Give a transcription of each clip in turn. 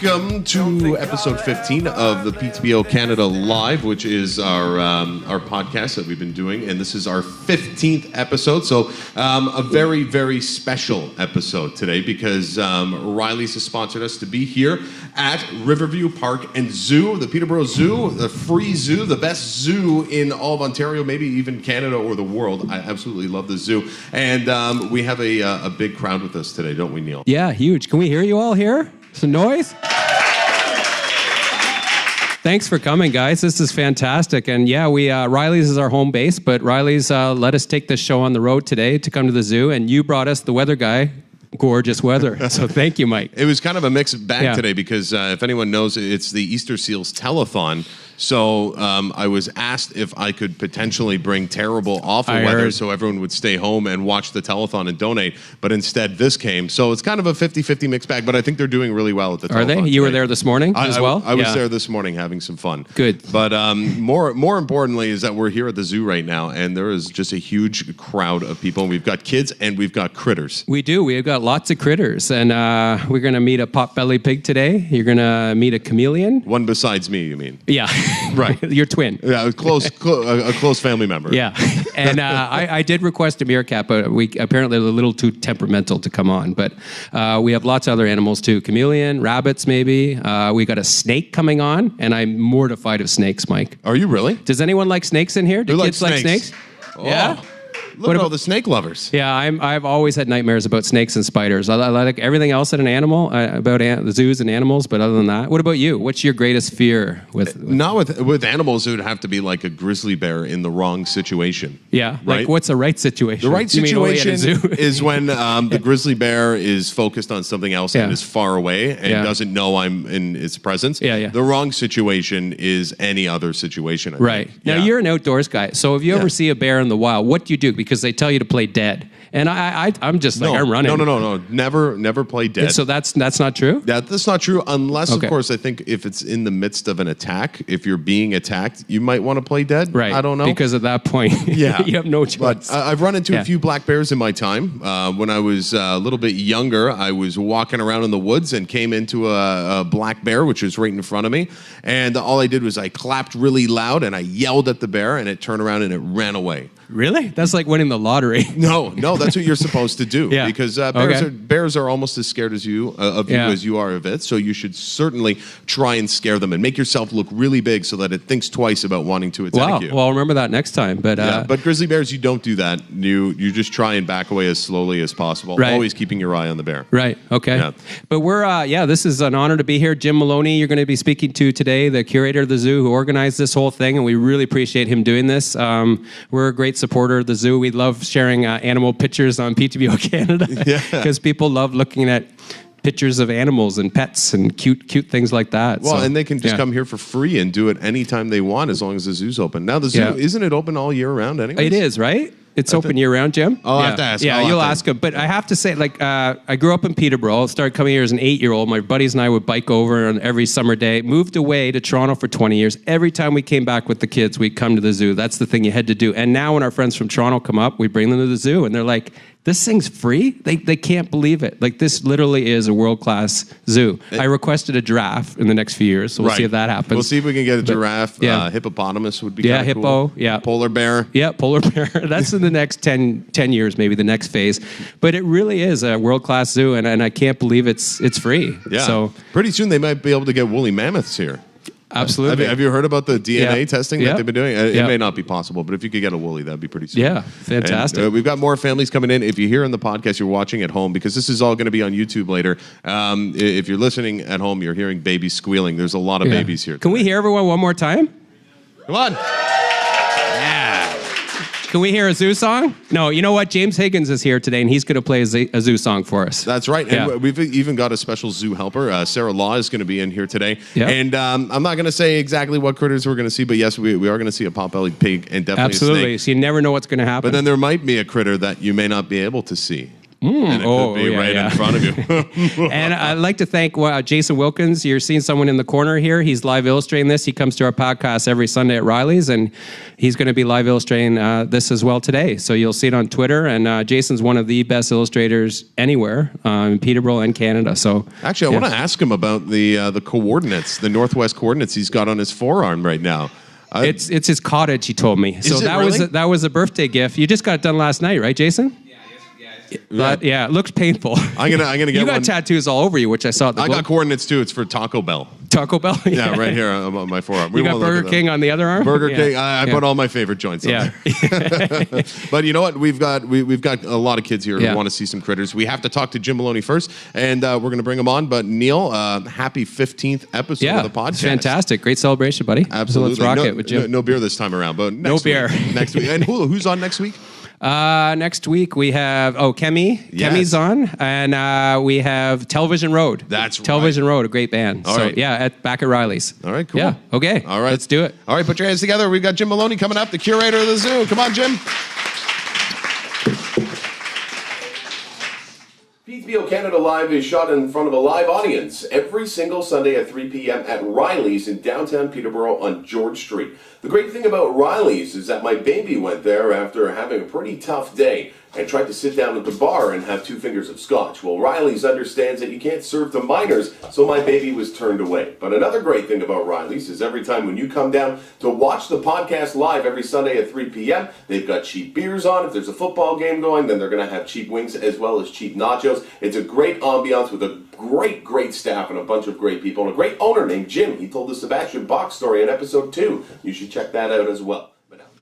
Welcome to episode 15 of the PTBOCanada Live, which is our podcast that we've been doing, and this is our 15th episode. So a very, very special episode today because Riley's has sponsored us to be here at Riverview Park and Zoo, the Peterborough Zoo, the free zoo, the best zoo in all of Ontario, maybe even Canada or the world. I absolutely love the zoo, and we have a big crowd with us today, don't we, Neil? Yeah, huge. Can we hear you all here? Some noise? Thanks for coming, guys. This is fantastic. And yeah, Riley's is our home base, but Riley's let us take this show on the road today to come to the zoo, and you brought us the weather guy. Gorgeous weather. So thank you, Mike. It was kind of a mixed bag today because if anyone knows, it's the Easter Seals Telethon. So I was asked if I could potentially bring terrible, awful weather so everyone would stay home and watch the telethon and donate. But instead, this came. So it's kind of a 50-50 mixed bag, but I think they're doing really well at the telethon. Are they? You were there this morning as well? I was there this morning having some fun. Good. But more importantly is that we're here at the zoo right now, and there is just a huge crowd of people. We've got kids and we've got critters. We do. We've got lots of critters. And we're going to meet a pot-bellied pig today. You're going to meet a chameleon. One besides me, you mean? Yeah. Right. Your twin. Yeah, a close family member. Yeah. And I did request a meerkat, but we apparently they're a little too temperamental to come on. But we have lots of other animals too. Chameleon, rabbits maybe. We got a snake coming on, and I'm mortified of snakes, Mike. Are you really? Does anyone like snakes in here? Do kids like snakes? Oh. Yeah. Look at all the snake lovers. Yeah, I've always had nightmares about snakes and spiders. I like everything else in an animal, about the zoos and animals, but other than that, what about you? What's your greatest fear with Not with animals, it would have to be like a grizzly bear in the wrong situation. Yeah, right? Like what's the right situation? The right situation is when the grizzly bear is focused on something else and is far away and doesn't know I'm in its presence. Yeah. The wrong situation is any other situation, I right. think. Now, you're an outdoors guy, so if you ever see a bear in the wild, what do you do? Because they tell you to play dead. And I'm just like, I'm running. No. Never play dead. And so that's not true? That's not true unless, of course, I think if it's in the midst of an attack, if you're being attacked, you might want to play dead. Right. I don't know. Because at that point, you have no choice. But I've run into a few black bears in my time. When I was a little bit younger, I was walking around in the woods and came into a black bear, which was right in front of me. And all I did was I clapped really loud and I yelled at the bear, and it turned around and it ran away. Really? That's like winning the lottery. No, that's what you're supposed to do. Yeah. Because bears are almost as scared as you as you are of it. So you should certainly try and scare them and make yourself look really big so that it thinks twice about wanting to attack you. Well, I'll remember that next time. But but grizzly bears, you don't do that. You just try and back away as slowly as possible. Right. Always keeping your eye on the bear. Right. Okay. Yeah. But we're this is an honor to be here. Jim Maloney, you're going to be speaking to today, the curator of the zoo who organized this whole thing, and we really appreciate him doing this. We're a great supporter of the zoo. We love sharing animal pictures on PTBOCanada because people love looking at pictures of animals and pets and cute things like that. Well, and they can just come here for free and do it anytime they want as long as the zoo's open. Now the zoo, isn't it open all year round anyway? It is, right? It's open year-round, Jim? I'll have to ask. Yeah, you'll ask him. But I have to say, I grew up in Peterborough. Started coming here as an 8-year-old. My buddies and I would bike over on every summer day. Moved away to Toronto for 20 years. Every time we came back with the kids, we'd come to the zoo. That's the thing you had to do. And now when our friends from Toronto come up, we bring them to the zoo. And they're like, this thing's free? They can't believe it. Like, this literally is a world-class zoo. I requested a giraffe in the next few years, so we'll see if that happens. We'll see if we can get a giraffe. Hippopotamus would be kind of hippo, cool. Yeah. Polar bear. Yeah, polar bear. That's in the next 10 years, maybe the next phase. But it really is a world-class zoo, and I can't believe it's free. Yeah. So pretty soon they might be able to get woolly mammoths here. Absolutely. Have you heard about the DNA testing that they've been doing? It Yeah. may not be possible, but if you could get a woolly, that'd be pretty sweet. Yeah, fantastic. And, we've got more families coming in. If you hear on the podcast, you're watching at home, because this is all going to be on YouTube later. If you're listening at home, you're hearing babies squealing. There's a lot of babies here. Can we hear everyone one more time? Come on. Can we hear a zoo song? No, you know what? James Higgins is here today, and he's going to play a zoo song for us. That's right. And we've even got a special zoo helper. Sarah Law is going to be in here today. Yep. And I'm not going to say exactly what critters we're going to see, but yes, we are going to see a pot-bellied pig and definitely a snake. So you never know what's going to happen. But then there might be a critter that you may not be able to see. and it could be right in front of you. And I'd like to thank Jason Wilkins. You're seeing someone in the corner here. He's live illustrating this. He comes to our podcast every Sunday at Riley's, and he's going to be live illustrating this as well today. So you'll see it on Twitter. And Jason's one of the best illustrators anywhere in Peterborough and Canada. So actually, I want to ask him about the coordinates, the northwest coordinates he's got on his forearm right now. It's his cottage, he told me. So that was a birthday gift. You just got it done last night, right, Jason? Yeah, it looks painful. I'm gonna get you got tattoos all over you, which I saw at the book. I got coordinates too. It's for Taco Bell. Taco Bell? Yeah, right here on my forearm. You got Burger King on the other arm? Burger King. I put all my favorite joints on there. But you know what? We've got a lot of kids here who want to see some critters. We have to talk to Jim Maloney first, and we're going to bring him on. But Neil, happy 15th episode of the podcast. Fantastic. Great celebration, buddy. Absolutely. So let's rock it with Jim. No beer this time around, but next beer. Next week. And who's on next week? Next week we have Kemi. Yes. Kemi's on, and we have Television Road. That's right. Television Road, a great band. All right. Back at Riley's. All right, cool. Yeah, okay. All right, let's do it. All right, put your hands together. We've got Jim Maloney coming up, the curator of the zoo. Come on, Jim. PTBO Canada Live is shot in front of a live audience every single Sunday at 3 p.m. at Riley's in downtown Peterborough on George Street. The great thing about Riley's is that my baby went there after having a pretty tough day and tried to sit down at the bar and have 2 fingers of scotch. Well, Riley's understands that you can't serve to minors, so my baby was turned away. But another great thing about Riley's is every time when you come down to watch the podcast live every Sunday at 3 p.m., they've got cheap beers on. If there's a football game going, then they're going to have cheap wings as well as cheap nachos. It's a great ambiance with a great staff and a bunch of great people and a great owner named Jim. He told the Sebastian Bach story in episode 2. You should check that out as well.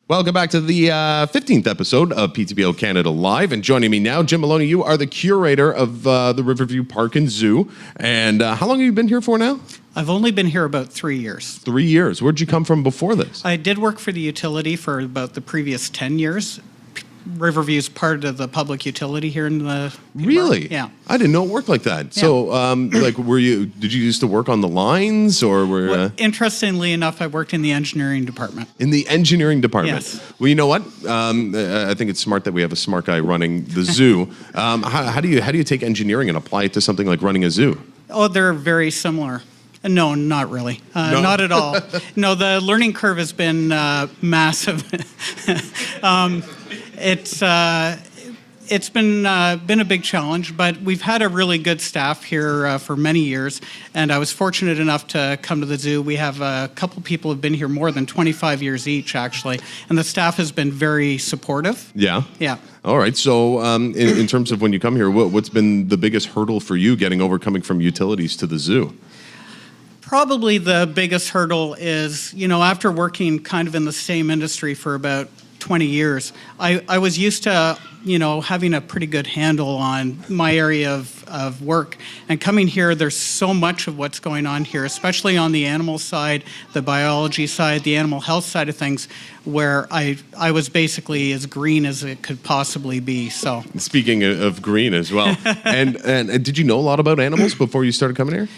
Welcome back to the 15th episode of PTBO Canada Live. And joining me now, Jim Maloney, you are the curator of the Riverview Park and Zoo. And how long have you been here for now? I've only been here about 3 years. 3 years. Where'd you come from before this? I did work for the utility for about the previous 10 years. Riverview is part of the public utility here in the Really? Yeah. I didn't know it worked like that. Yeah. So, did you used to work on the lines or were... Well, interestingly enough, I worked in the engineering department. In the engineering department? Yes. Well, you know what? I think it's smart that we have a smart guy running the zoo. How do you take engineering and apply it to something like running a zoo? Oh, they're very similar. No, not really. No? Not at all. No, the learning curve has been massive. It's been a big challenge, but we've had a really good staff here for many years, and I was fortunate enough to come to the zoo. We have a couple people who've been here more than 25 years each, actually, and the staff has been very supportive. Yeah? Yeah. All right, so in terms of when you come here, what's been the biggest hurdle for you coming from utilities to the zoo? Probably the biggest hurdle is, after working kind of in the same industry for about 20 years, I was used to, having a pretty good handle on my area of work. And coming here, there's so much of what's going on here, especially on the animal side, the biology side, the animal health side of things, where I was basically as green as it could possibly be. So speaking of green as well, and did you know a lot about animals before you started coming here?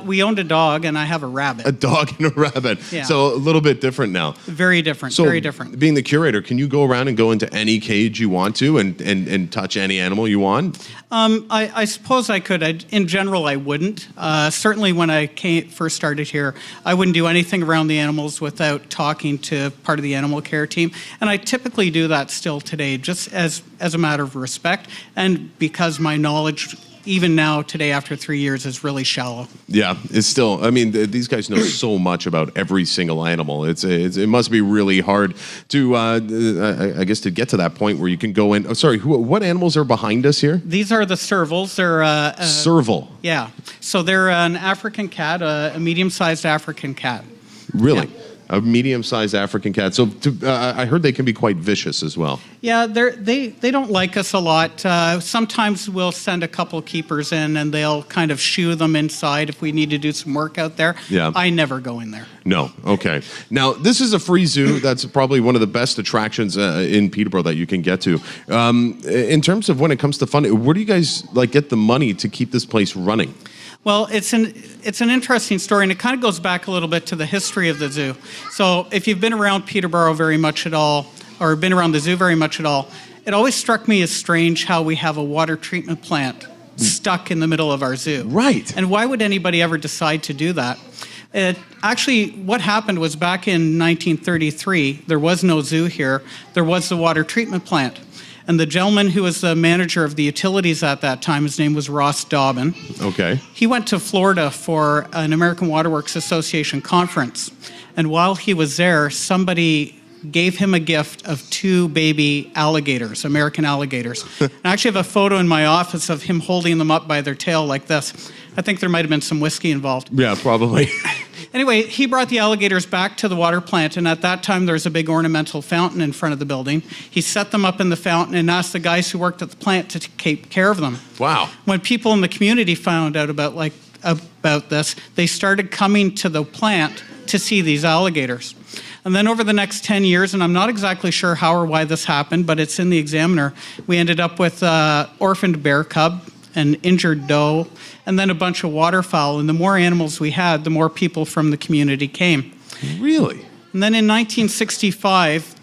We owned a dog, and I have a rabbit. A dog and a rabbit. Yeah. So a little bit different now. Very different. So very different. Being the curator, can you go around and go into any cage you want to and touch any animal you want? I suppose I could. In general, I wouldn't. Certainly when I first started here, I wouldn't do anything around the animals without talking to part of the animal care team. And I typically do that still today, just as a matter of respect, and because my knowledge, even now today after 3 years, is really shallow. Yeah, it's still, these guys know so much about every single animal. It must be really hard to, I guess, to get to that point where you can go in. Oh, sorry, what animals are behind us here? These are the servals. They're serval. Yeah, so they're an African cat, a medium-sized African cat. Really? Yeah. A medium-sized African cat. So I heard they can be quite vicious as well. Yeah, they don't like us a lot. Sometimes we'll send a couple keepers in, and they'll kind of shoo them inside if we need to do some work out there. Yeah. I never go in there. No. Okay. Now, this is a free zoo. That's probably one of the best attractions in Peterborough that you can get to. In terms of when it comes to funding, where do you guys get the money to keep this place running? Well, it's an interesting story, and it kind of goes back a little bit to the history of the zoo. So if you've been around Peterborough very much at all, or been around the zoo very much at all, it always struck me as strange how we have a water treatment plant stuck in the middle of our zoo. Right. And why would anybody ever decide to do that? Actually, what happened was back in 1933, there was no zoo here. There was the water treatment plant. And the gentleman who was the manager of the utilities at that time, his name was Ross Dobbin. Okay. He went to Florida for an American Waterworks Association conference. And while he was there, somebody gave him a gift of 2 baby alligators, American alligators. I actually have a photo in my office of him holding them up by their tail like this. I think there might have been some whiskey involved. Yeah, probably. Anyway, he brought the alligators back to the water plant, and at that time there was a big ornamental fountain in front of the building. He set them up in the fountain and asked the guys who worked at the plant to take care of them. Wow. When people in the community found out about this, they started coming to the plant to see these alligators. And then over the next 10 years, and I'm not exactly sure how or why this happened, but it's in the Examiner, we ended up with an orphaned bear cub, an injured doe, and then a bunch of waterfowl. And the more animals we had, the more people from the community came. Really? And then in 1965,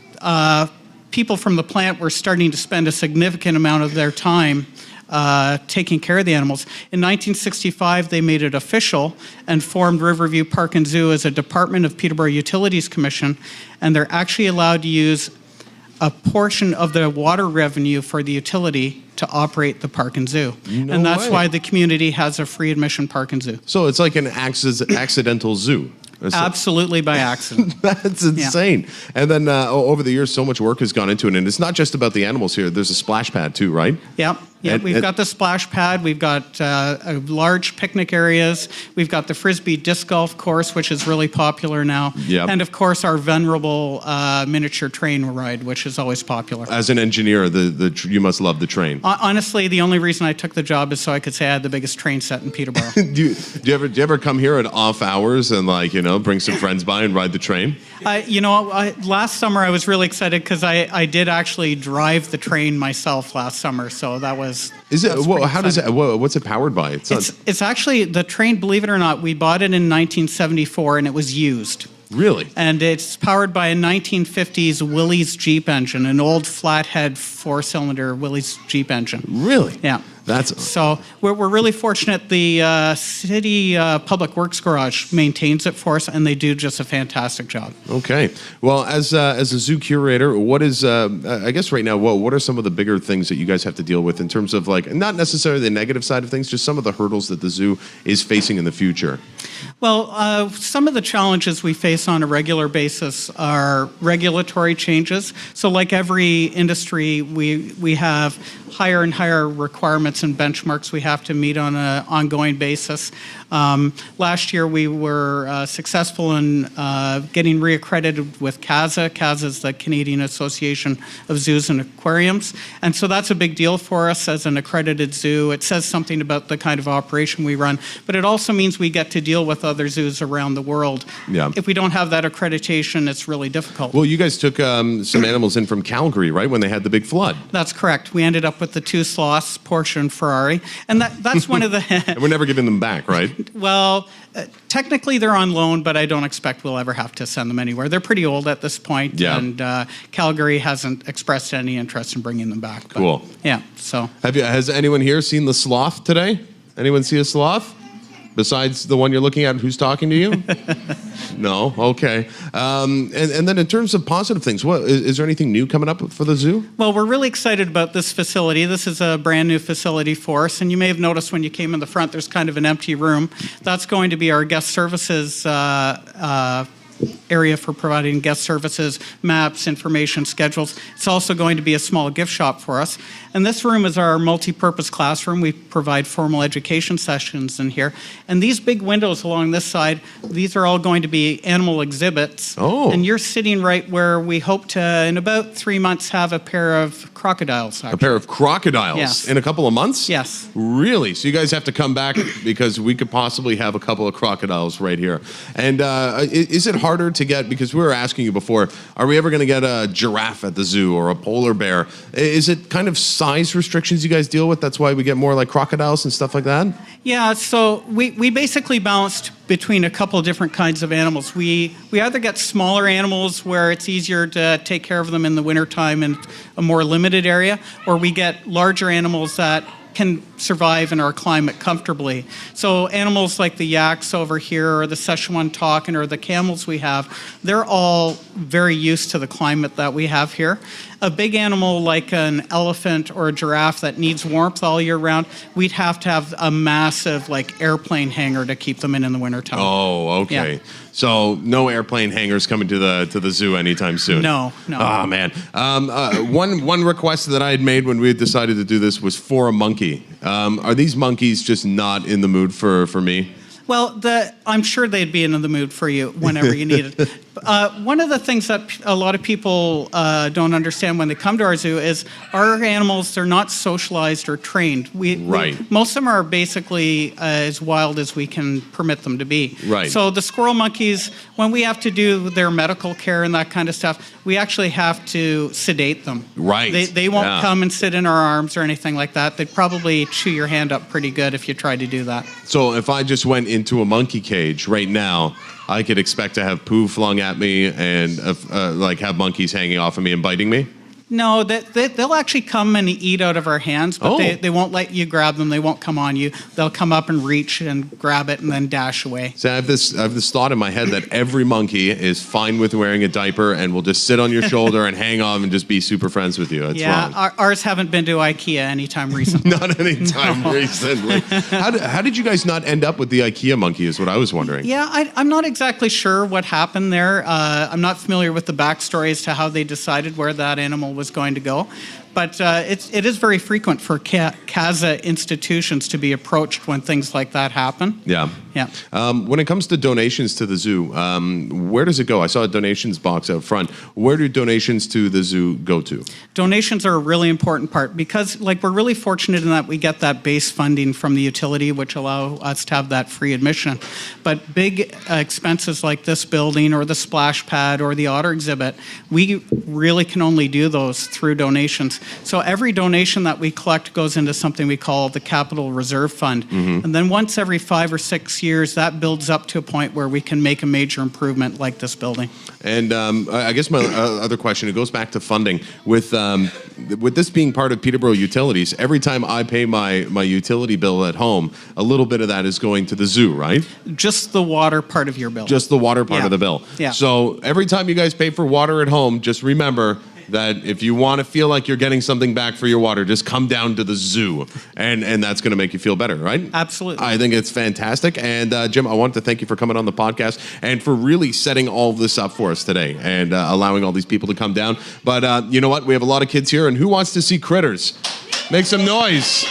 people from the plant were starting to spend a significant amount of their time taking care of the animals. In 1965, they made it official and formed Riverview Park and Zoo as a department of Peterborough Utilities Commission, and they're actually allowed to use a portion of the water revenue for the utility to operate the park and zoo. No and that's way. why the community has a free admission park and zoo. So it's like an accidental zoo. Absolutely by accident. That's insane. And then over the years, so much work has gone into it. And it's not just about the animals here. There's a splash pad too, right? Yep. We've got the splash pad. We've got large picnic areas. We've got the Frisbee disc golf course, which is really popular now. Yep. And of course, our venerable miniature train ride, which is always popular. As an engineer, you must love the train. Honestly, the only reason I took the job is so I could say I had the biggest train set in Peterborough. Do you ever come here at off hours and bring some friends by and ride the train? Last summer I was really excited because I did actually drive the train myself last summer. So that was. Is it? Well, how does it? What's it powered by? It's actually the train. Believe it or not, we bought it in 1974 and it was used. Really? And it's powered by a 1950s Willys Jeep engine, an old flathead 4-cylinder Willys Jeep engine. Really? Yeah. So we're really fortunate. The city public works garage maintains it for us, and they do just a fantastic job. Okay. Well, as a zoo curator, what is I guess right now, what are some of the bigger things that you guys have to deal with in terms of not necessarily the negative side of things, just some of the hurdles that the zoo is facing in the future? Well, some of the challenges we face on a regular basis are regulatory changes. So like every industry, we have higher and higher requirements and benchmarks we have to meet on an ongoing basis. Last year, we were successful in getting reaccredited with CAZA. CAZA is the Canadian Association of Zoos and Aquariums. And so that's a big deal for us as an accredited zoo. It says something about the kind of operation we run, but it also means we get to deal with other zoos around the world. Yeah. If we don't have that accreditation, it's really difficult. Well, you guys took some animals in from Calgary, right, when they had the big flood? That's correct. We ended up with the 2 sloths, Porsche and Ferrari. And that's one of the... And we're never giving them back, right? Well, technically they're on loan, but I don't expect we'll ever have to send them anywhere. They're pretty old at this point, and Calgary hasn't expressed any interest in bringing them back. But, cool. Yeah, so... Has anyone here seen the sloth today? Anyone see a sloth? Besides the one you're looking at, who's talking to you? No? Okay. And then in terms of positive things, is there anything new coming up for the zoo? Well, we're really excited about this facility. This is a brand new facility for us, and you may have noticed when you came in the front, there's kind of an empty room. That's going to be our guest services area for providing guest services, maps, information, schedules. It's also going to be a small gift shop for us. And this room is our multi-purpose classroom. We provide formal education sessions in here. And these big windows along this side, these are all going to be animal exhibits. Oh. And you're sitting right where we hope to, in about 3 months, have a pair of crocodiles. Actually. A pair of crocodiles? Yes. In a couple of months? Yes. Really? So you guys have to come back because we could possibly have a couple of crocodiles right here. And is it harder to get, because we were asking you before, are we ever going to get a giraffe at the zoo or a polar bear? Is it kind of size restrictions you guys deal with? That's why we get more like crocodiles and stuff like that? Yeah, so we basically balanced between a couple of different kinds of animals. We either get smaller animals where it's easier to take care of them in the wintertime in a more limited area, or we get larger animals that can survive in our climate comfortably. So animals like the yaks over here, or the Szechuan takin, or the camels we have, they're all very used to the climate that we have here. A big animal like an elephant or a giraffe that needs warmth all year round, we'd have to have a massive like airplane hangar to keep them in the wintertime. Oh, okay. Yeah. So no airplane hangars coming to the zoo anytime soon. No. Oh man. One request that I had made when we had decided to do this was for a monkey. Are these monkeys just not in the mood for me? Well, I'm sure they'd be in the mood for you whenever you need it. One of the things that a lot of people don't understand when they come to our zoo is our animals, they're not socialized or trained. Most of them are basically as wild as we can permit them to be. Right. So the squirrel monkeys, when we have to do their medical care and that kind of stuff, we actually have to sedate them. Right. They won't come and sit in our arms or anything like that. They'd probably chew your hand up pretty good if you tried to do that. So if I just went into a monkey cage right now, I could expect to have poo flung at me and like have monkeys hanging off of me and biting me? No, they'll actually come and eat out of our hands, but they won't let you grab them. They won't come on you. They'll come up and reach and grab it and then dash away. So I have this thought in my head that every monkey is fine with wearing a diaper and will just sit on your shoulder and hang on and just be super friends with you. It's wrong. Ours haven't been to IKEA anytime recently. Not anytime recently. How did you guys not end up with the IKEA monkey is what I was wondering. Yeah, I'm not exactly sure what happened there. I'm not familiar with the backstory as to how they decided where that animal was going to go. But it is very frequent for CAZA institutions to be approached when things like that happen. Yeah. Yeah. When it comes to donations to the zoo, where does it go? I saw a donations box out front. Where do donations to the zoo go to? Donations are a really important part because we're really fortunate in that we get that base funding from the utility, which allow us to have that free admission. But big expenses like this building or the splash pad or the otter exhibit, we really can only do those through donations. So every donation that we collect goes into something we call the Capital Reserve Fund. Mm-hmm. And then once every 5 or 6 years, that builds up to a point where we can make a major improvement like this building. And I guess my other question, it goes back to funding. With this being part of Peterborough Utilities, every time I pay my utility bill at home, a little bit of that is going to the zoo, right? Just the water part of your bill. Just the water part of the bill. Yeah. So every time you guys pay for water at home, just remember that if you want to feel like you're getting something back for your water, just come down to the zoo, and that's going to make you feel better, right? Absolutely. I think it's fantastic. And Jim, I want to thank you for coming on the podcast and for really setting all of this up for us today and allowing all these people to come down. But you know what? We have a lot of kids here, and who wants to see critters? Make some noise.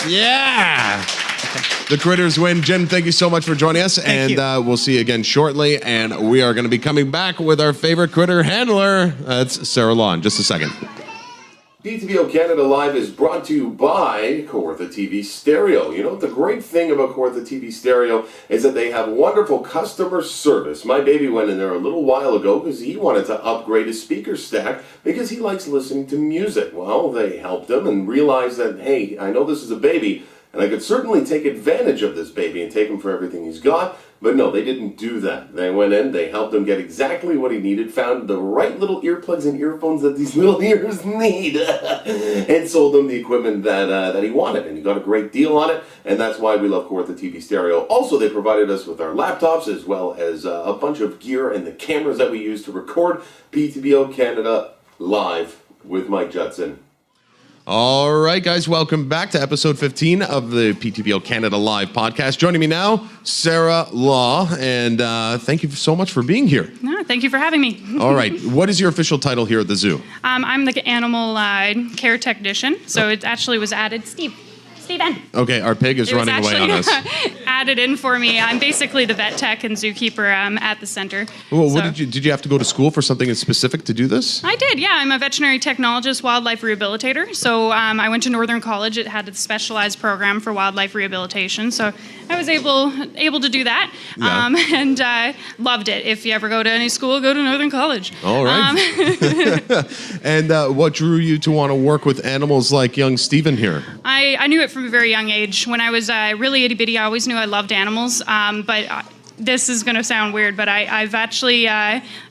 Yeah. The Critters win. Jim, thank you so much for joining us. Thank and we'll see you again shortly. And we are going to be coming back with our favorite critter handler. That's Sarah Law in just a second. PTBOCanada Live is brought to you by Kawartha TV Stereo. You know, the great thing about Kawartha TV Stereo is that they have wonderful customer service. My baby went in there a little while ago because he wanted to upgrade his speaker stack because he likes listening to music. Well, they helped him and realized that, hey, I know this is a baby, and I could certainly take advantage of this baby and take him for everything he's got. But no, they didn't do that. They went in, they helped him get exactly what he needed, found the right little earplugs and earphones that these little ears need, and sold him the equipment that he wanted. And he got a great deal on it, and that's why we love Kawartha TV Stereo. Also, they provided us with our laptops as well as a bunch of gear and the cameras that we use to record PTBO Canada Live with Mike Judson. All right, guys, welcome back to episode 15 of the PTBO Canada Live podcast. Joining me now, Sarah Law, and thank you so much for being here. No, thank you for having me. All right, what is your official title here at the zoo? I'm the animal care technician, so it actually was added, Steve N. Okay, our pig is running away on us. added in for me. I'm basically the vet tech and zookeeper at the center. Well, So- what did you have to go to school for something in specific to do this? I did, yeah. I'm a veterinary technologist, wildlife rehabilitator. So I went to Northern College. It had a specialized program for wildlife rehabilitation. So I was able to do that, Yeah. and loved it. If you ever go to any school, go to Northern College. All right. And what drew you to want to work with animals like young Stephen here? I knew it from a very young age. When I was really itty bitty, I always knew I loved animals. But this is going to sound weird, but I've actually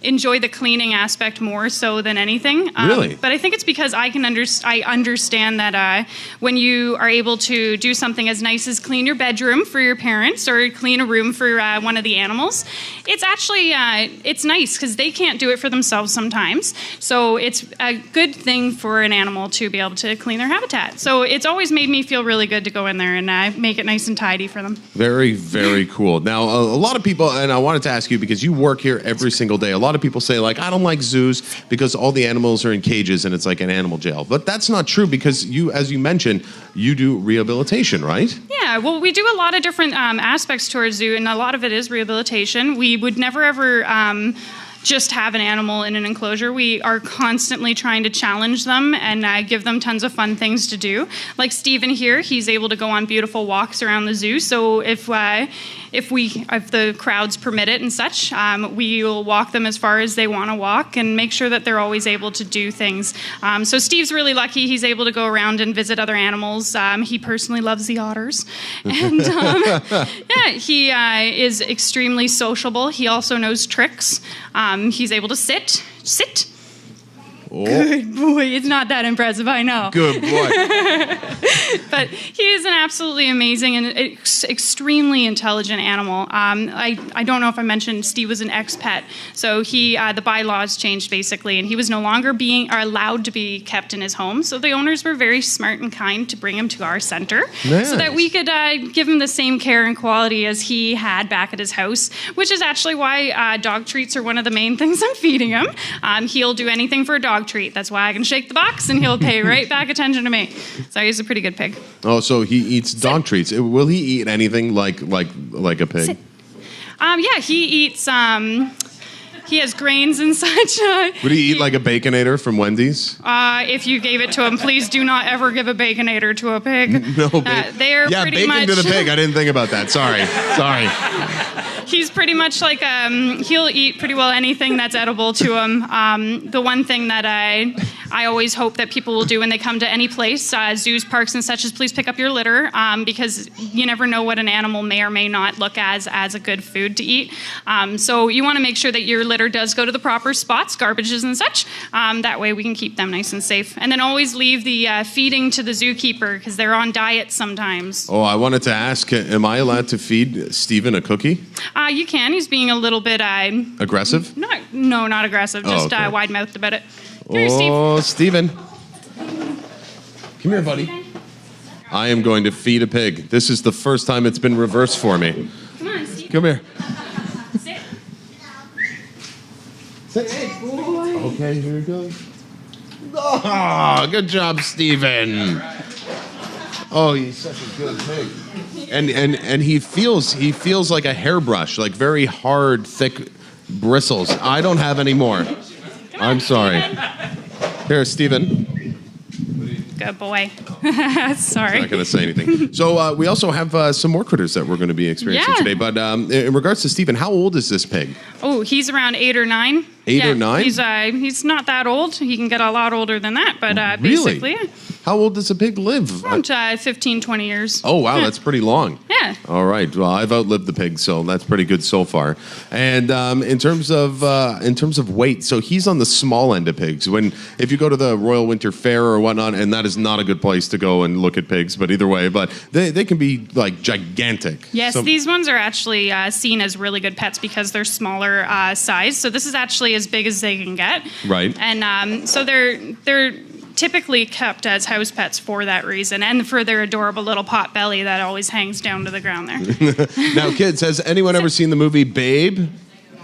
enjoyed the cleaning aspect more so than anything. Really? But I think it's because I understand that when you are able to do something as nice as clean your bedroom for your parents or clean a room for one of the animals, it's actually it's nice because they can't do it for themselves sometimes. So it's a good thing for an animal to be able to clean their habitat. So it's always made me feel really good to go in there and make it nice and tidy for them. Very, very cool. Now, a lot of people, and I wanted to ask you because you work here every single day. A lot of people say, like, I don't like zoos because all the animals are in cages and it's like an animal jail. But that's not true because you, as you mentioned, you do rehabilitation, right? Yeah, well, we do a lot of different aspects to our zoo, and a lot of it is rehabilitation. We would never ever just have an animal in an enclosure. We are constantly trying to challenge them and give them tons of fun things to do. Like Stephen here, he's able to go on beautiful walks around the zoo. So if the crowds permit it and such, we will walk them as far as they want to walk and make sure that they're always able to do things. So Steve's really lucky. He's able to go around and visit other animals. He personally loves the otters. And yeah, he is extremely sociable. He also knows tricks. He's able to sit. Oh, Good boy. It's not that impressive, I know. good boy. But he is an absolutely amazing and extremely intelligent animal. I don't know if I mentioned Steve was an ex-pet. So the bylaws changed basically, and he was no longer allowed to be kept in his home. So the owners were very smart and kind to bring him to our center so that we could give him the same care and quality as he had back at his house, which is actually why dog treats are one of the main things I'm feeding him. He'll do anything for a dog treat. That's why I can shake the box and he'll pay right back attention to me. So he's a pretty good pig. Oh, so he eats dog treats. Will he eat anything like a pig? Sit. Yeah, he eats. He has grains and such. Would he eat like a Baconator from Wendy's? If you gave it to him, please do not ever give a Baconator to a pig. No, they're yeah, pretty bacon much to the pig. I didn't think about that. Sorry. He's pretty much like he'll eat pretty well anything that's edible to him. The one thing that I always hope that people will do when they come to any place, zoos, parks, and such, is please pick up your litter because you never know what an animal may or may not look as a good food to eat. So you want to make sure that your litter does go to the proper spots, garbages and such. That way we can keep them nice and safe. And then always leave the feeding to the zookeeper because they're on diet sometimes. Oh, I wanted to ask, am I allowed to feed Stephen a cookie? You can. He's being a little bit... Aggressive? No, not aggressive. Just okay. wide-mouthed about it. Come here, Steve. Oh, Stephen. Come here, buddy. I am going to feed a pig. This is the first time it's been reversed for me. Come on, Steve. Come here. Sit. Sit. Okay, here we go. Oh, good job, Stephen. Oh, he's such a good pig. And he feels like a hairbrush, like very hard, thick bristles. I don't have any more. I'm sorry. Here, Stephen. Good boy. Sorry. I'm not going to say anything. So we also have some more critters that we're going to be experiencing today. But in regards to Stephen, how old is this pig? Oh, he's around 8 or 9. 8 or 9? He's not that old. He can get a lot older than that, but basically, yeah. How old does a pig live? Around 15, 20 years. Oh, wow, that's pretty long. Yeah. All right. Well, I've outlived the pig, so that's pretty good so far. And in terms of weight, so he's on the small end of pigs. If you go to the Royal Winter Fair or whatnot, and that is not a good place to go and look at pigs, but either way, but they can be like gigantic. Yes, these ones are actually seen as really good pets because they're smaller size. So this is actually as big as they can get. Right. And so they're typically kept as house pets for that reason and for their adorable little pot belly that always hangs down to the ground there. Now, kids, has anyone ever seen the movie Babe?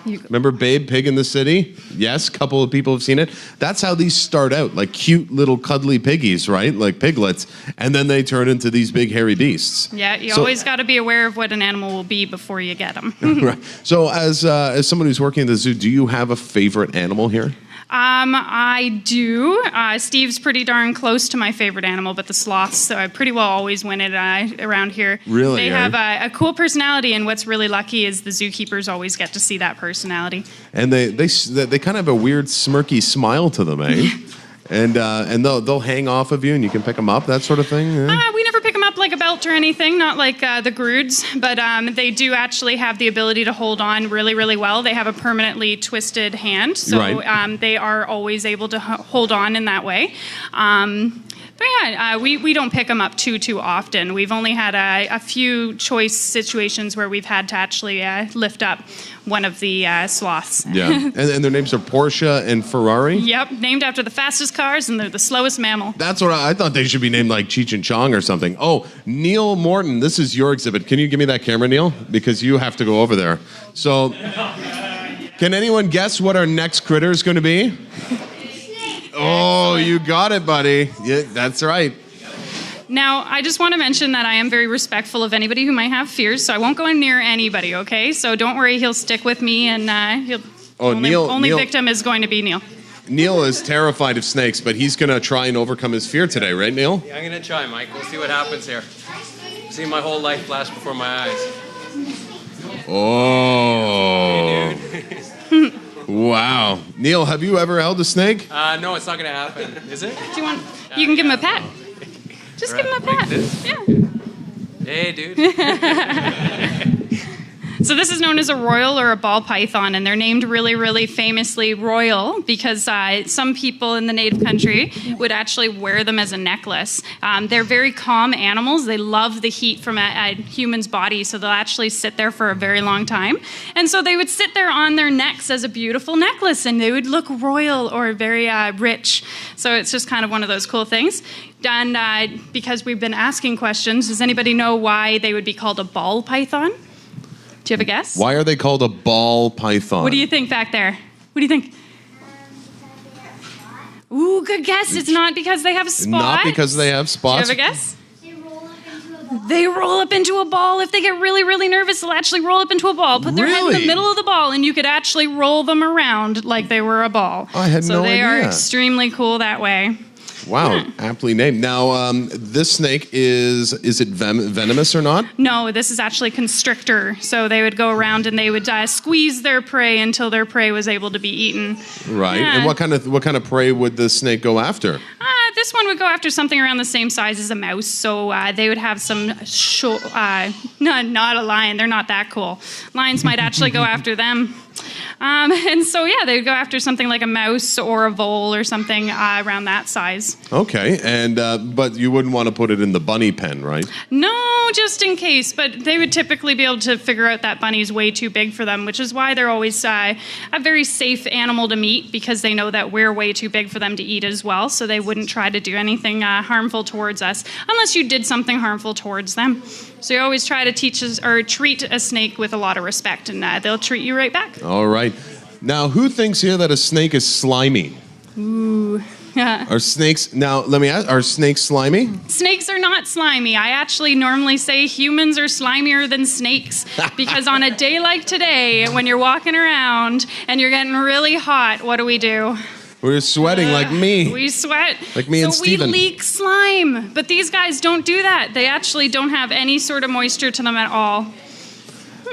Remember Babe, Pig in the City? Yes, a couple of people have seen it. That's how these start out, like cute little cuddly piggies, right? Like piglets. And then they turn into these big hairy beasts. Yeah, you always got to be aware of what an animal will be before you get them. Right. So as someone who's working at the zoo, do you have a favorite animal here? I do. Steve's pretty darn close to my favorite animal, but the sloths, so I pretty well always win it around here. Really? They have a cool personality, and what's really lucky is the zookeepers always get to see that personality. And they kind of have a weird smirky smile to them, eh? And they'll hang off of you, and you can pick them up, that sort of thing. Yeah? We never pick them up like a belt or anything, not like the Groods, but they do actually have the ability to hold on really, really well. They have a permanently twisted hand, so right. They are always able to hold on in that way. But yeah, we don't pick them up too often. We've only had a few choice situations where we've had to actually lift up one of the sloths. Yeah, and their names are Porsche and Ferrari? Yep, named after the fastest cars, and they're the slowest mammal. That's what I thought they should be named, like Cheech and Chong or something. Oh, Neil Morton, this is your exhibit. Can you give me that camera, Neil? Because you have to go over there. So, can anyone guess what our next critter is going to be? Oh, you got it, buddy. Yeah, that's right. Now, I just want to mention that I am very respectful of anybody who might have fears, so I won't go near anybody, okay? So don't worry, he'll stick with me, and only victim is going to be Neil. Neil is terrified of snakes, but he's going to try and overcome his fear today, right, Neil? Yeah, I'm going to try, Mike. We'll see what happens here. See my whole life flash before my eyes. Oh. Hey, dude. Wow. Neil, have you ever held a snake? No, it's not going to happen. Is it? Do you want? You can give him a pat. Just give him a pat. Yeah. Hey, dude. So this is known as a royal or a ball python, and they're named really, really famously royal because some people in the native country would actually wear them as a necklace. They're very calm animals. They love the heat from a human's body, so they'll actually sit there for a very long time. And so they would sit there on their necks as a beautiful necklace, and they would look royal or very rich. So it's just kind of one of those cool things. And because we've been asking questions, does anybody know why they would be called a ball python? Do you have a guess? Why are they called a ball python? What do you think back there? What do you think? Ooh, good guess. It's not because they have spots. Not because they have spots. Do you have a guess? They roll up into a ball. If they get really, really nervous, they'll actually roll up into a ball. Put their head in the middle of the ball, and you could actually roll them around like they were a ball. I had no idea. So they are extremely cool that way. Wow, aptly named. Now, this snake, is it venomous or not? No, this is actually constrictor. So they would go around and they would squeeze their prey until their prey was able to be eaten. Right. Yeah. And what kind of prey would the snake go after? This one would go after something around the same size as a mouse. So they would have some, not a lion. They're not that cool. Lions might actually go after them. And so, yeah, they would go after something like a mouse or a vole or something around that size. Okay, and but you wouldn't want to put it in the bunny pen, right? No, just in case. But they would typically be able to figure out that bunny's way too big for them, which is why they're always a very safe animal to meet, because they know that we're way too big for them to eat as well. So they wouldn't try to do anything harmful towards us unless you did something harmful towards them. So you always try to treat a snake with a lot of respect, and they'll treat you right back. All right. Now, who thinks here that a snake is slimy? Ooh. Are snakes, now let me ask, are snakes slimy? Snakes are not slimy. I actually normally say humans are slimier than snakes, because on a day like today, when you're walking around and you're getting really hot, what do? We're sweating like me. We sweat. Like me and Steven. So we leak slime. But these guys don't do that. They actually don't have any sort of moisture to them at all.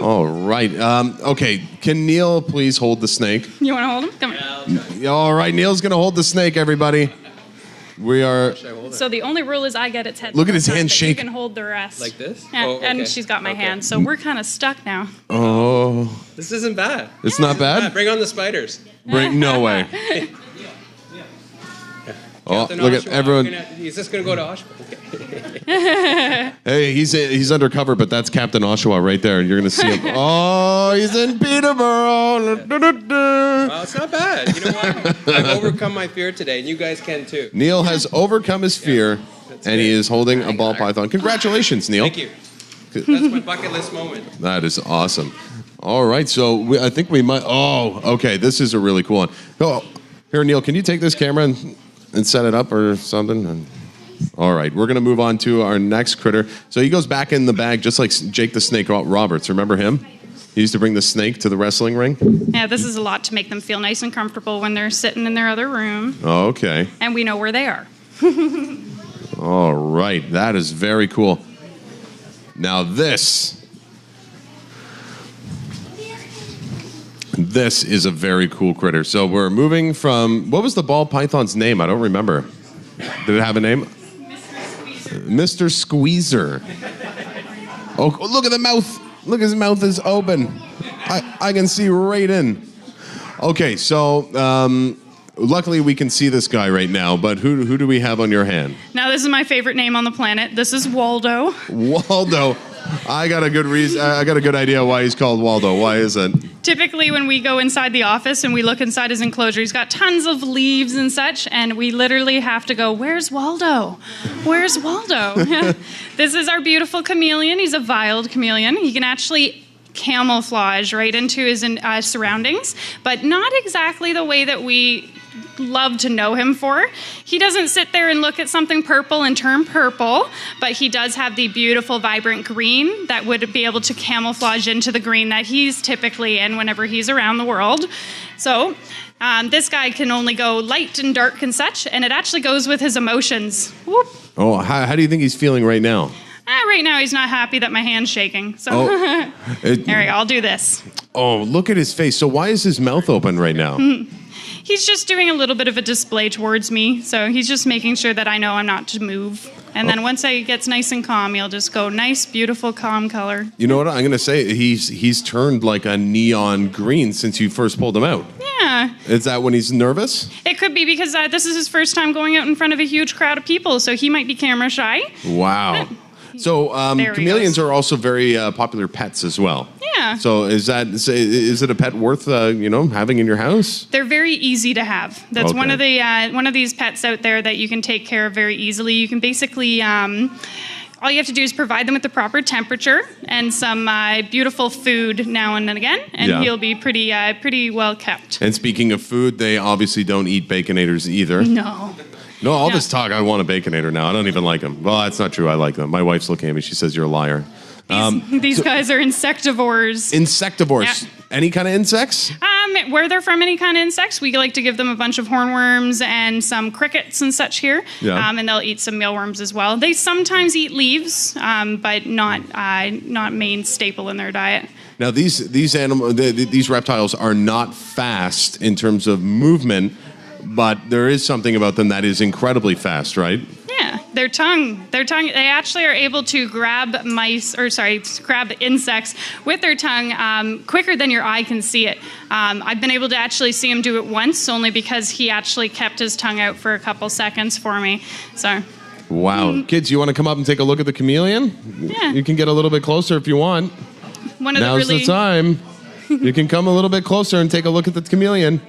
All right. Okay, can Neil please hold the snake? You want to hold him? Come here. All right, Neil's going to hold the snake, everybody. We are... So the only rule is I get its head. Look at his hand shake. You can hold the rest. Like this? Yeah, Oh, okay. and she's got my hand. So we're kind of stuck now. Oh. This isn't bad. It's not bad? Bring on the spiders. No way. Oh, Captain look at Oshawa. everyone. He's just going to go to Oshawa. Okay. Hey, he's undercover, but that's Captain Oshawa right there, and you're going to see him. Oh, he's in Peterborough. Well, it's not bad. You know what? I've overcome my fear today, and you guys can too. Neil has overcome his fear, and he is holding a ball python. Congratulations, Neil. Thank you. That's my bucket list moment. That is awesome. All right, so I think we might... Oh, okay, this is a really cool one. Oh, here, Neil, can you take this camera and set it up or something? All right, we're going to move on to our next critter. So he goes back in the bag just like Jake the Snake Roberts. Remember him? He used to bring the snake to the wrestling ring. Yeah, this is a lot to make them feel nice and comfortable when they're sitting in their other room. Oh, okay. And we know where they are. All right, that is very cool. Now this is a very cool critter. So we're moving from... What was the ball python's name? I don't remember. Did it have a name? Mr. Squeezer. Oh, look at the mouth. Look, his mouth is open. I can see right in. Okay, so luckily we can see this guy right now, but who do we have on your hand? Now, this is my favorite name on the planet. This is Waldo. Waldo. I got a good reason. I got a good idea why he's called Waldo. Why is it? Typically, when we go inside the office and we look inside his enclosure, he's got tons of leaves and such, and we literally have to go, "Where's Waldo? Where's Waldo?" This is our beautiful chameleon. He's a wild chameleon. He can actually camouflage right into his surroundings, but not exactly the way that we love to know him for. He doesn't sit there and look at something purple and turn purple, but he does have the beautiful vibrant green that would be able to camouflage into the green that he's typically in whenever he's around the world. So this guy can only go light and dark and such, and it actually goes with his emotions. Whoop. Oh, how do you think he's feeling right now? Right now he's not happy that my hand's shaking. So there we go, I'll do this. Oh, look at his face. So why is his mouth open right now? He's just doing a little bit of a display towards me, so he's just making sure that I know I'm not to move. And then once he gets nice and calm, he'll just go nice, beautiful, calm color. You know what I'm going to say? He's turned like a neon green since you first pulled him out. Yeah. Is that when he's nervous? It could be because this is his first time going out in front of a huge crowd of people, so he might be camera shy. Wow. So chameleons are also very popular pets as well. Yeah. So is it a pet worth having in your house? They're very easy to have. That's okay. One of these pets out there that you can take care of very easily. You can basically all you have to do is provide them with the proper temperature and some beautiful food now and then again, and he'll be pretty well kept. And speaking of food, they obviously don't eat Baconators either. No, all this talk, I want a Baconator now. I don't even like them. Well, that's not true. I like them. My wife's looking at me. She says, "You're a liar." These guys are insectivores. Insectivores. Yeah. Any kind of insects? Where they're from, any kind of insects. We like to give them a bunch of hornworms and some crickets and such here. Yeah. And they'll eat some mealworms as well. They sometimes eat leaves, but not main staple in their diet. Now, these reptiles are not fast in terms of movement, but there is something about them that is incredibly fast, right? Yeah, their tongue, they actually are able to grab insects with their tongue quicker than your eye can see it. I've been able to actually see him do it once, only because he actually kept his tongue out for a couple seconds for me. So. Wow. Kids, you want to come up and take a look at the chameleon? Yeah. You can get a little bit closer if you want. Now's the time. You can come a little bit closer and take a look at the chameleon.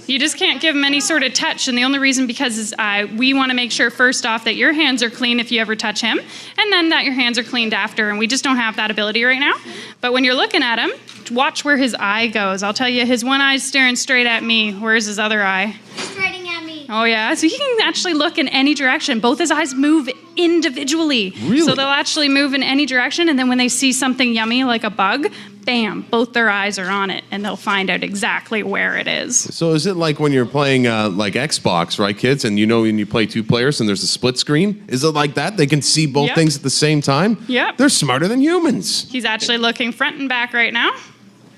You just can't give them any sort of touch, and the only reason is we want to make sure first off that your hands are clean if you ever touch him, and then that your hands are cleaned after, and we just don't have that ability right now. But when you're looking at him, watch where his eye goes. I'll tell you, his one eye's staring straight at me. Where's his other eye? Staring at me. Oh, yeah. So he can actually look in any direction. Both his eyes move individually. Really? So they'll actually move in any direction, and then when they see something yummy like a bug, bam, both their eyes are on it, and they'll find out exactly where it is. So is it like when you're playing like Xbox, right, kids? And when you play two players and there's a split screen? Is it like that? They can see both things at the same time? Yep. They're smarter than humans. He's actually looking front and back right now.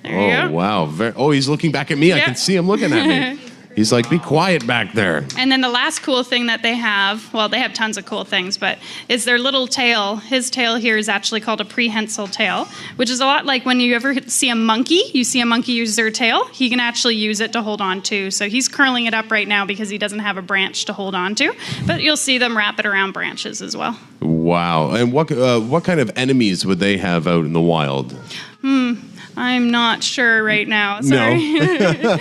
There you go. Wow. He's looking back at me. Yep. I can see him looking at me. He's like, be quiet back there. And then the last cool thing that they have, well, they have tons of cool things, but is their little tail. His tail here is actually called a prehensile tail, which is a lot like when you ever see a monkey. You see a monkey use their tail. He can actually use it to hold on to. So he's curling it up right now because he doesn't have a branch to hold on to. But you'll see them wrap it around branches as well. Wow. And what kind of enemies would they have out in the wild? I'm not sure right now. Sorry. No.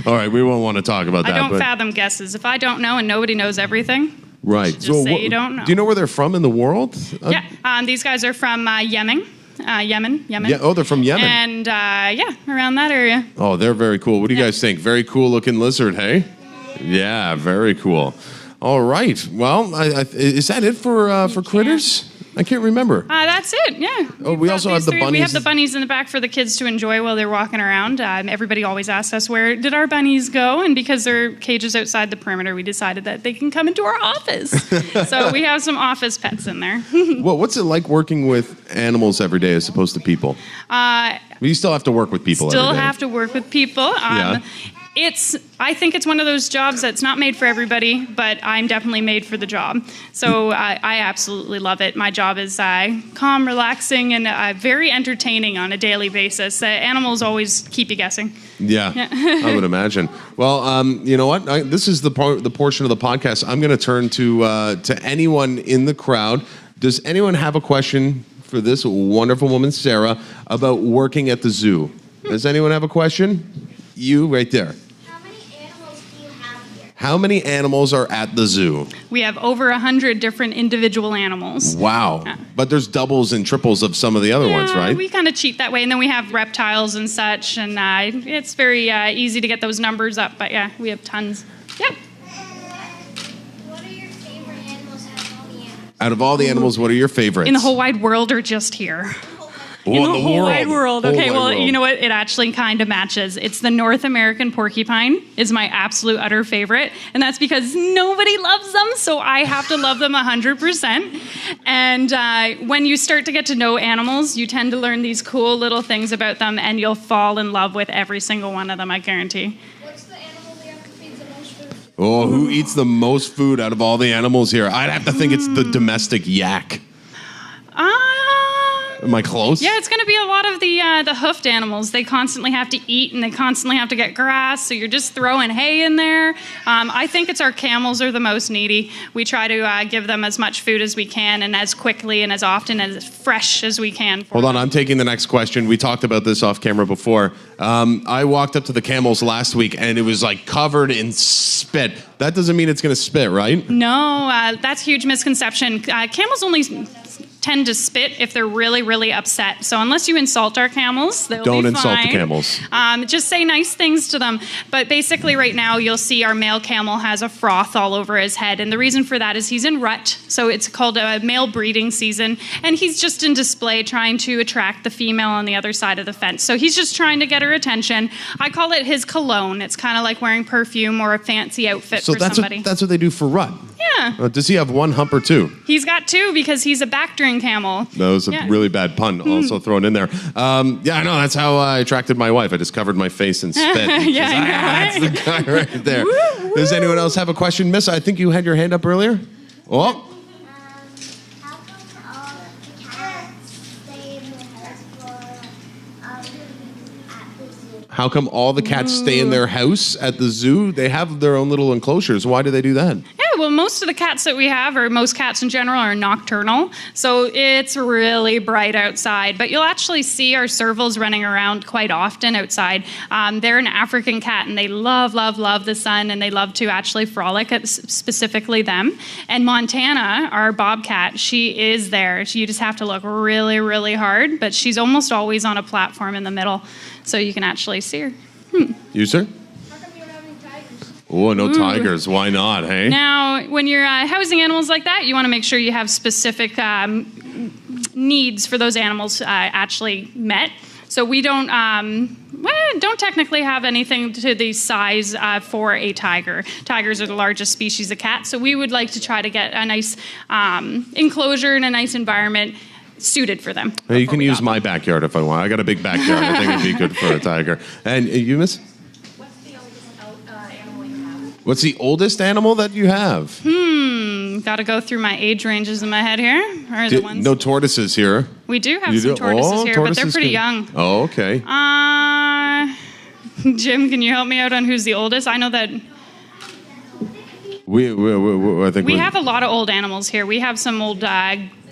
All right, we won't want to talk about that. I don't fathom guesses. If I don't know and nobody knows everything, right. just say you don't know. Do you know where they're from in the world? Yeah, these guys are from Yemen. Yemen. Yeah. Oh, they're from Yemen. And around that area. Oh, they're very cool. What do you guys think? Very cool looking lizard, hey? Yeah, very cool. All right. Well, is that it for critters? I can't remember. That's it, yeah. Oh, we also have the bunnies. We have the bunnies in the back for the kids to enjoy while they're walking around. Everybody always asks us, where did our bunnies go? And because their cage is outside the perimeter, we decided that they can come into our office. So we have some office pets in there. Well, what's it like working with animals every day as opposed to people? You still have to work with people every day. Still have to work with people. I think it's one of those jobs that's not made for everybody, but I'm definitely made for the job. So I absolutely love it. My job is calm, relaxing, and very entertaining on a daily basis. Animals always keep you guessing. Yeah, I would imagine. Well, you know what? This is the portion of the podcast I'm going to turn to anyone in the crowd. Does anyone have a question for this wonderful woman, Sarah, about working at the zoo? Does anyone have a question? You right there. How many animals do you have here? How many animals are at the zoo? We have over 100 different individual animals. Wow. Yeah. But there's doubles and triples of some of the other ones, right? We kind of cheat that way. And then we have reptiles and such. And it's very easy to get those numbers up. But yeah, we have tons. Yep. What are your favorite animals Out of all the animals, what are your favorites? In the whole wide world or just here? Oh, In the whole wide world. Okay, well, world. you know what? It actually kind of matches. It's the North American porcupine is my absolute utter favorite. And that's because nobody loves them, so I have to love them 100%. And when you start to get to know animals, you tend to learn these cool little things about them, and you'll fall in love with every single one of them, I guarantee. What's the animal we have to feed the most food? Oh, who eats the most food out of all the animals here? I'd have to think it's the domestic yak. Am I close? Yeah, it's going to be a lot of the hoofed animals. They constantly have to eat, and they constantly have to get grass, so you're just throwing hay in there. I think it's our camels are the most needy. We try to give them as much food as we can and as quickly and as often and as fresh as we can. Hold on, I'm taking the next question. We talked about this off camera before. I walked up to the camels last week, and it was like covered in spit. That doesn't mean it's going to spit, right? No, that's a huge misconception. Camels only tend to spit if they're really, really upset. So unless you insult our camels, they'll be fine. Don't insult the camels. Just say nice things to them. But basically right now you'll see our male camel has a froth all over his head. And the reason for that is he's in rut. So it's called a male breeding season. And he's just in display trying to attract the female on the other side of the fence. So he's just trying to get her attention. I call it his cologne. It's kind of like wearing perfume or a fancy outfit for somebody. That's what they do for rut. Yeah. Does he have one hump or two? He's got two because he's a backstring camel. That was a really bad pun also thrown in there. Yeah, I know. That's how I attracted my wife. I just covered my face in spit. Yeah, That's the guy right there. Does anyone else have a question, Miss? I think you had your hand up earlier. Oh. How come all the cats stay in their house at the zoo? They have their own little enclosures. Why do they do that? Yeah, well, most of the cats that we have, or most cats in general, are nocturnal. So it's really bright outside. But you'll actually see our servals running around quite often outside. They're an African cat, and they love, love, love the sun, and they love to actually frolic, specifically them. And Montana, our bobcat, she is there. You just have to look really, really hard. But she's almost always on a platform in the middle, so you can actually see her. You, sir? How come you don't have any tigers? Oh, no tigers. Why not, hey? Now, when you're housing animals like that, you want to make sure you have specific needs for those animals actually met. So we don't technically have anything to the size for a tiger. Tigers are the largest species of cat, so we would like to try to get a nice enclosure and a nice environment suited for them. Hey, you can use my backyard if I want. I got a big backyard. I think it'd be good for a tiger. And you, Miss? What's the oldest animal you have? What's the oldest animal that you have? Got to go through my age ranges in my head here. Or the ones? No tortoises here. We do have some tortoises here, but they're pretty young. Oh, okay. Jim, can you help me out on who's the oldest? I know that I think we have a lot of old animals here. We have some old.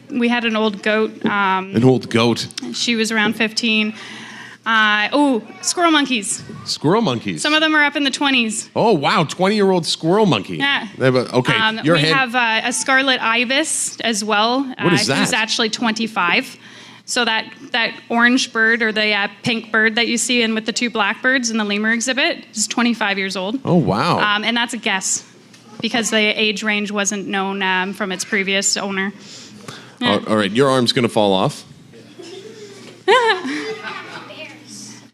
We had an old goat. An old goat. She was around 15. Squirrel monkeys. Squirrel monkeys. Some of them are up in the 20s. Oh, wow. 20-year-old squirrel monkey. Yeah. Okay. We have a scarlet ibis as well. What is that? Who's actually 25. So that orange bird or the pink bird that you see in with the two blackbirds in the lemur exhibit is 25 years old. Oh, wow. And that's a guess because the age range wasn't known from its previous owner. Yeah. All right, your arm's going to fall off.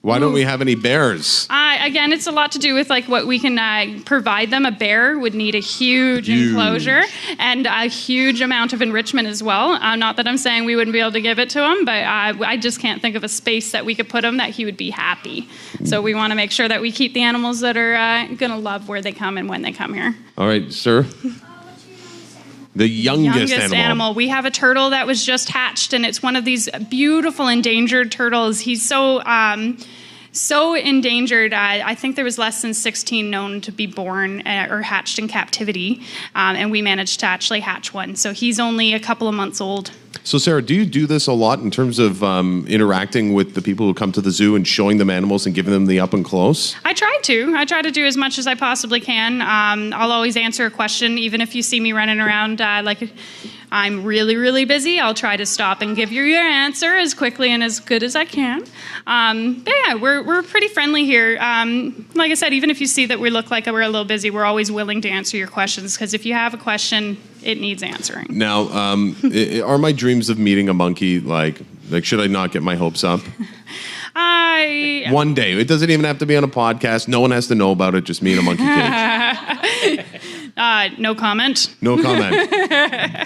Why don't we have any bears? Again, it's a lot to do with like what we can provide them. A bear would need a huge enclosure and a huge amount of enrichment as well. Not that I'm saying we wouldn't be able to give it to him, but I just can't think of a space that we could put him that he would be happy. So we want to make sure that we keep the animals that are going to love where they come and when they come here. All right, sir. The youngest animal. We have a turtle that was just hatched, and it's one of these beautiful endangered turtles. He's so endangered. I think there was less than 16 known to be born or hatched in captivity, and we managed to actually hatch one. So he's only a couple of months old. So, Sarah, do you do this a lot in terms of interacting with the people who come to the zoo and showing them animals and giving them the up and close? I try to do as much as I possibly can. I'll always answer a question, even if you see me running around like I'm really, really busy. I'll try to stop and give you your answer as quickly and as good as I can. But yeah, we're pretty friendly here. Like I said, even if you see that we look like we're a little busy, we're always willing to answer your questions because if you have a question, it needs answering. Now, are my dreams of meeting a monkey like should I not get my hopes up? One day. It doesn't even have to be on a podcast. No one has to know about it. Just me in a monkey cage. No comment. No comment.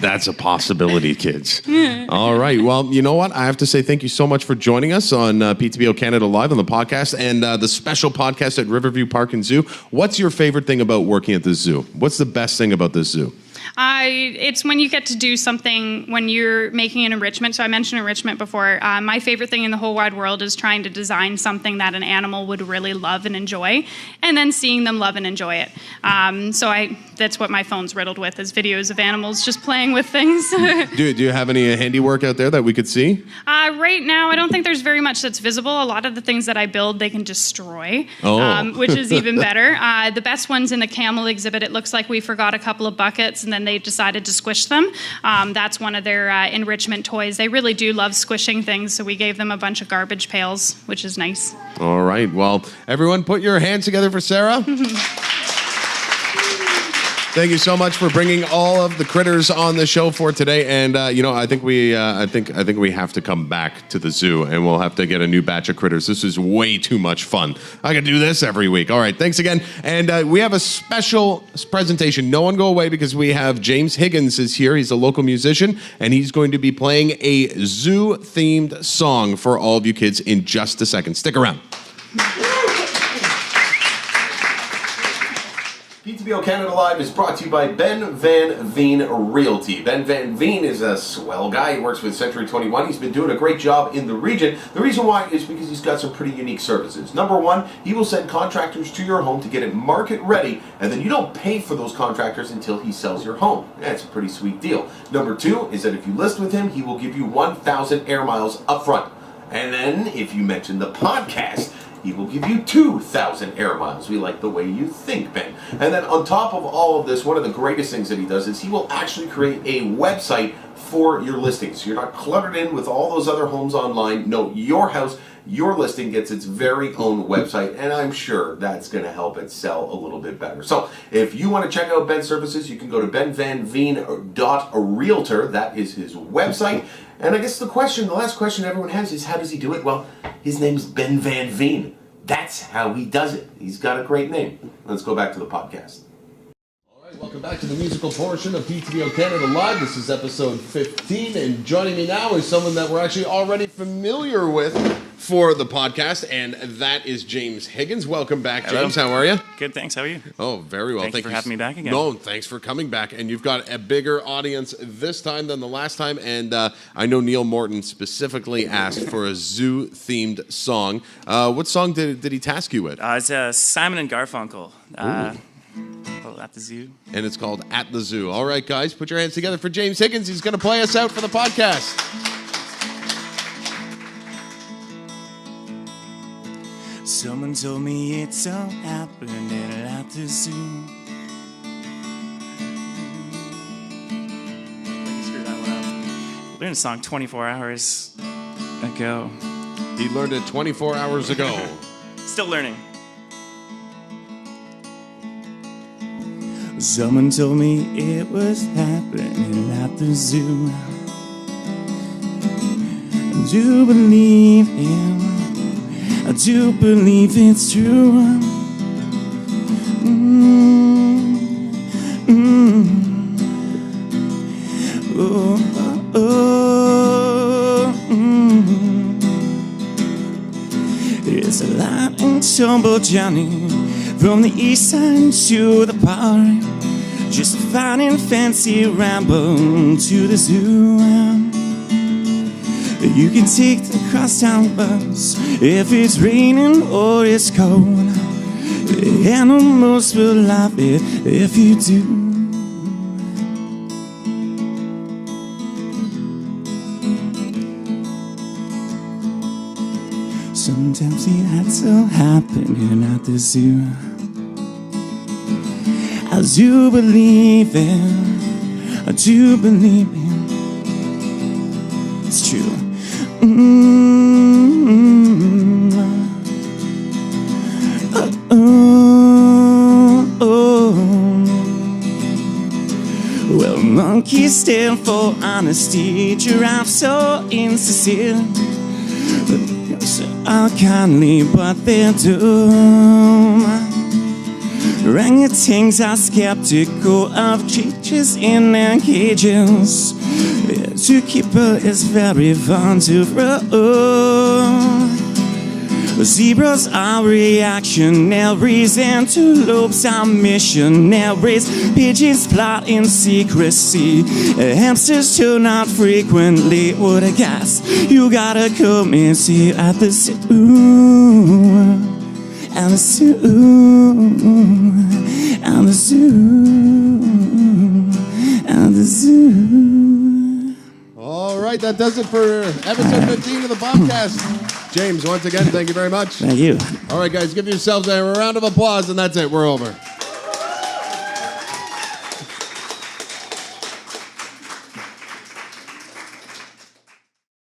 That's a possibility, kids. All right. Well, you know what? I have to say thank you so much for joining us on PTBO Canada Live on the podcast and the special podcast at Riverview Park and Zoo. What's your favorite thing about working at the zoo? What's the best thing about this zoo? It's when you get to do something when you're making an enrichment. So I mentioned enrichment before. My favorite thing in the whole wide world is trying to design something that an animal would really love and enjoy, and then seeing them love and enjoy it. That's what my phone's riddled with, is videos of animals just playing with things. Do you have any handiwork out there that we could see? Right now, I don't think there's very much that's visible. A lot of the things that I build, they can destroy, which is even better. The best one's in the camel exhibit. It looks like we forgot a couple of buckets, and then they decided to squish them. That's one of their enrichment toys. They really do love squishing things, so we gave them a bunch of garbage pails, which is nice. All right. Well, everyone put your hands together for Sarah. Thank you so much for bringing all of the critters on the show for today. And I think we have to come back to the zoo, and we'll have to get a new batch of critters. This is way too much fun. I could do this every week. All right, thanks again. And we have a special presentation. No one go away because we have James Higgins is here. He's a local musician, and he's going to be playing a zoo-themed song for all of you kids in just a second. Stick around. PTBO Canada Live is brought to you by Ben Van Veen Realty. Ben Van Veen is a swell guy. He works with Century 21. He's been doing a great job in the region. The reason why is because he's got some pretty unique services. Number one, he will send contractors to your home to get it market ready, and then you don't pay for those contractors until he sells your home. That's a pretty sweet deal. Number two is that if you list with him, he will give you 1,000 air miles up front. And then if you mention the podcast, he will give you 2,000 air miles. We like the way you think, Ben. And then on top of all of this, one of the greatest things that he does is he will actually create a website for your listing. So you're not cluttered in with all those other homes online. No, your house, your listing gets its very own website, and I'm sure that's going to help it sell a little bit better. So if you want to check out Ben's services, you can go to benvanveen.realtor. That is his website. And I guess the last question everyone has is, how does he do it? Well, his name is Ben Van Veen. That's how he does it. He's got a great name. Let's go back to the podcast. All right, welcome back to the musical portion of PTBO Canada Live. This is episode 15, and joining me now is someone that we're actually already familiar with for the podcast, and that is James Higgins. Welcome back, James. Hello. How are you? Good, thanks. How are you? Oh, very well. Thank you for having me back again. No, thanks for coming back. And you've got a bigger audience this time than the last time, and I know Neil Morton specifically asked for a zoo-themed song. What song did he task you with? It's Simon and Garfunkel. At the Zoo. And it's called At the Zoo. All right, guys, put your hands together for James Higgins. He's going to play us out for the podcast. Someone told me it's all happening at the zoo. Screw that one up. We're in a song 24 hours. ago. He learned it 24 hours ago. Still learning. Someone told me it was happening at the zoo. I do believe him. I do believe it's true. Oh, oh, It's a light and tumble journey from the east side to the park. Just a fine and fancy ramble to the zoo. You can take the crosstown bus if it's raining or it's cold. The animals will love it if you do. Sometimes the acts are happening at the zoo. I do believe it. I do believe it. It's true. Well, monkeys stand for honesty, giraffes so insincere. Are kindly, but they're dumb. Orangutans are skeptical of creatures in their cages. The zookeeper is very fond to roam. Zebras are reactionaries, antelopes are missionaries. Pigeons plot in secrecy, hamsters turn out frequently. What a guess, you gotta come and see at the zoo. And the zoo. And the zoo. And the zoo. All right, that does it for episode 15 of the podcast. James, once again, thank you very much. Thank you. All right, guys, give yourselves a round of applause, and that's it. We're over.